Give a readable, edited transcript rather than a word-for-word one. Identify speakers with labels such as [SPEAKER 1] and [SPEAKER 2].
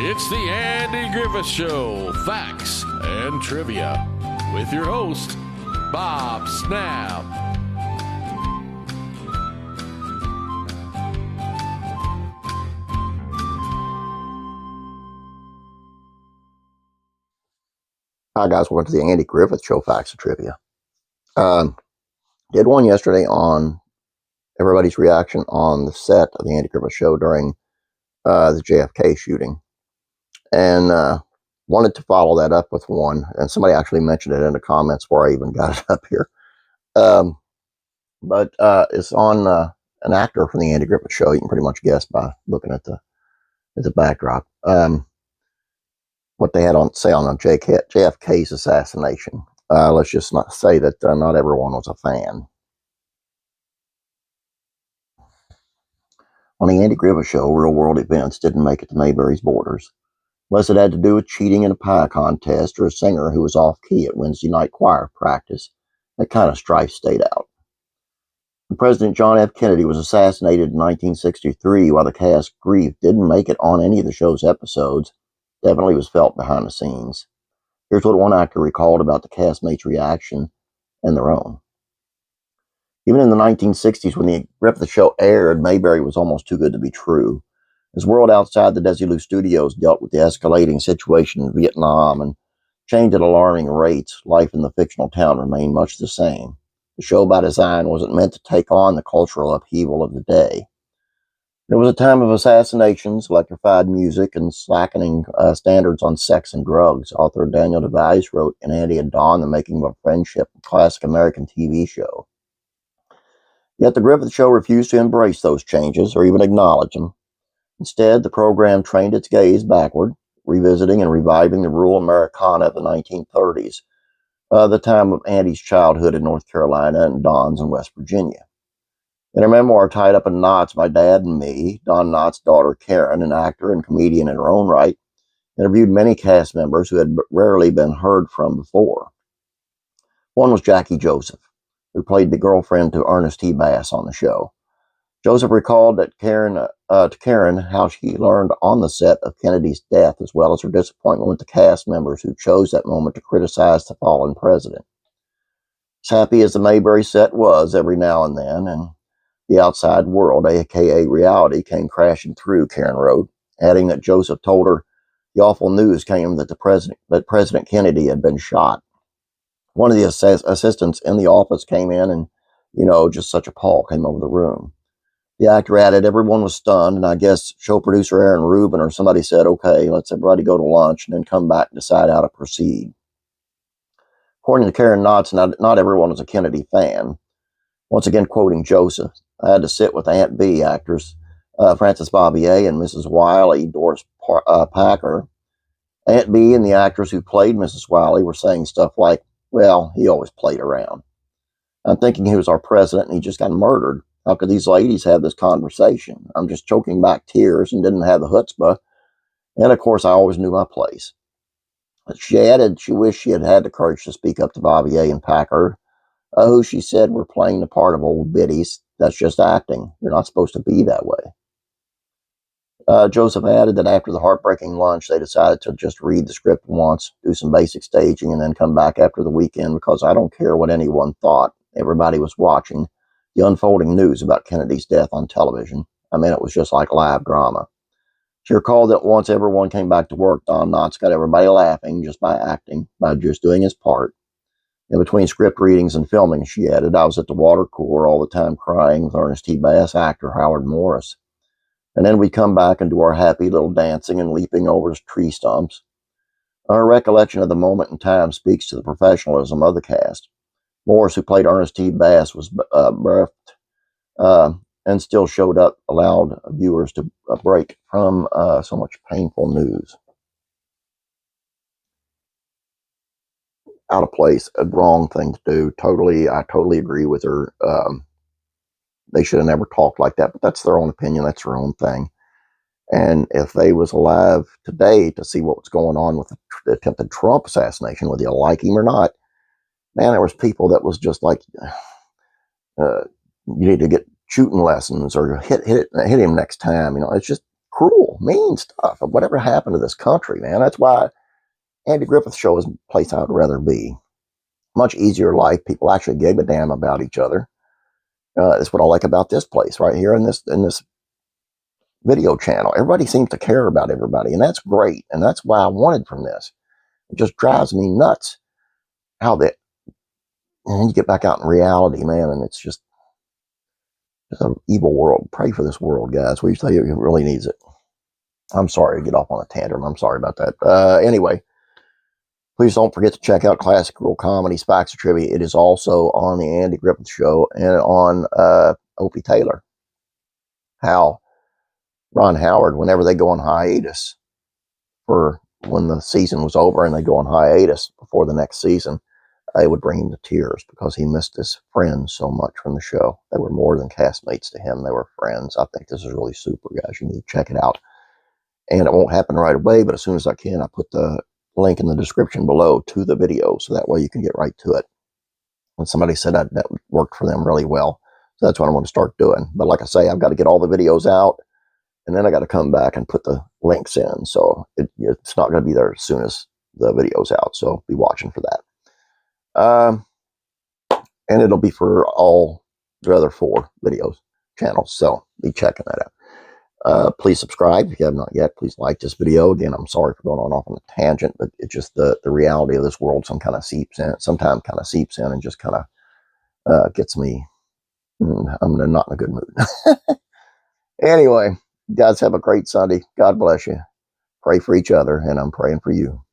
[SPEAKER 1] It's the Andy Griffith Show, facts and trivia, with your host, Bob Snap.
[SPEAKER 2] Hi guys, welcome to the Andy Griffith Show, facts and trivia. Did one yesterday on everybody's reaction on the set of the Andy Griffith Show during the JFK shooting. And wanted to follow that up with one, and somebody actually mentioned it in the comments before I even got it up here. But it's on an actor from the Andy Griffith Show. You can pretty much guess by looking at the backdrop. What they had on say on JFK's assassination. Let's just not say that not everyone was a fan. On the Andy Griffith Show, real-world events didn't make it to Mayberry's borders, unless it had to do with cheating in a pie contest or a singer who was off-key at Wednesday night choir practice. That kind of strife stayed out. When President John F. Kennedy was assassinated in 1963, while the cast grief didn't make it on any of the show's episodes, definitely was felt behind the scenes. Here's what one actor recalled about the castmates' reaction and their own. Even in the 1960s, when the Griffith Show aired, Mayberry was almost too good to be true. As the world outside the Desilu studios dealt with the escalating situation in Vietnam and changed at alarming rates, life in the fictional town remained much the same. The show by design wasn't meant to take on the cultural upheaval of the day. It was a time of assassinations, electrified music, and slackening standards on sex and drugs. Author Daniel DeVise wrote in Andy and Dawn, The Making of a Friendship, a classic American TV show. Yet the Griffith Show refused to embrace those changes or even acknowledge them. Instead, the program trained its gaze backward, revisiting and reviving the rural Americana of the 1930s, the time of Andy's childhood in North Carolina and Dawn's in West Virginia. In her memoir, Tied Up in Knots, My Dad and Me, Don Knotts' daughter Karen, an actor and comedian in her own right, interviewed many cast members who had rarely been heard from before. One was Jackie Joseph, who played the girlfriend to Ernest T. Bass on the show. Joseph recalled that to Karen how she learned on the set of Kennedy's death, as well as her disappointment with the cast members who chose that moment to criticize the fallen president. As happy as the Mayberry set was every now and then, and the outside world, aka reality, came crashing through, Karen wrote, adding that Joseph told her the awful news came that President Kennedy had been shot. One of the assistants in the office came in and, just such a pall came over the room. The actor added, everyone was stunned, and I guess show producer Aaron Rubin or somebody said, okay, let's everybody go to lunch and then come back and decide how to proceed. According to Karen Knotts, not everyone was a Kennedy fan. Once again, quoting Joseph, I had to sit with Aunt B actors, Frances Bobbier and Mrs. Wiley, Doris Packer. Aunt B and the actors who played Mrs. Wiley were saying stuff like, well, he always played around. I'm thinking he was our president and he just got murdered. How could these ladies have this conversation? I'm just choking back tears and didn't have the chutzpah. And of course, I always knew my place. She added she wished she had had the courage to speak up to Bobbier and Packer, who she said were playing the part of old biddies. That's just acting. You're not supposed to be that way. Joseph added that after the heartbreaking lunch, they decided to just read the script once, do some basic staging, and then come back after the weekend because I don't care what anyone thought. Everybody was watching the unfolding news about Kennedy's death on television. I mean, it was just like live drama. She recalled that once everyone came back to work, Don Knotts got everybody laughing just by acting, by just doing his part. In between script readings and filming, she added, I was at the water cooler all the time crying with Ernest T. Bass actor Howard Morris. And then we'd come back and do our happy little dancing and leaping over tree stumps. Her recollection of the moment in time speaks to the professionalism of the cast. Morris, who played Ernest T. Bass, was bereft and still showed up, allowed viewers to break from so much painful news. Out of place, a wrong thing to do. I totally agree with her. They should have never talked like that, but that's their own opinion. That's their own thing. And if they was alive today to see what was going on with the attempted Trump assassination, whether you like him or not, man, there was people that was just like, you need to get shooting lessons or hit him next time. It's just cruel, mean stuff of whatever happened to this country, man. That's why Andy Griffith Show is a place I'd rather be. Much easier life. People actually gave a damn about each other. That's what I like about this place right here in this video channel. Everybody seems to care about everybody, and that's great. And that's why I wanted from this. It just drives me nuts how that, and you get back out in reality, man, and it's just an evil world. Pray for this world, guys. We tell you, it really needs it. I'm sorry to get off on a tantrum. I'm sorry about that. Anyway, please don't forget to check out Classical Comedies, Facts, or Trivia. It is also on the Andy Griffith Show and on Opie Taylor. How Ron Howard, whenever they go on hiatus for when the season was over and they go on hiatus before the next season, it would bring him to tears because he missed his friends so much from the show. They were more than castmates to him. They were friends. I think this is really super, guys. You need to check it out. And it won't happen right away, but as soon as I can, I put the link in the description below to the video, so that way you can get right to it. When somebody said that worked for them really well. So that's what I want to start doing. But like I say, I've got to get all the videos out, and then I got to come back and put the links in. So it's not going to be there as soon as the video's out. So be watching for that. And it'll be for all the other 4 videos channels. So be checking that out. Please subscribe if you have not yet. Please like this video. Again, I'm sorry for going off on a tangent, but it's just the reality of this world sometimes seeps in and just kind of gets me. I'm not in a good mood. Anyway, guys, have a great Sunday. God bless you. Pray for each other, and I'm praying for you.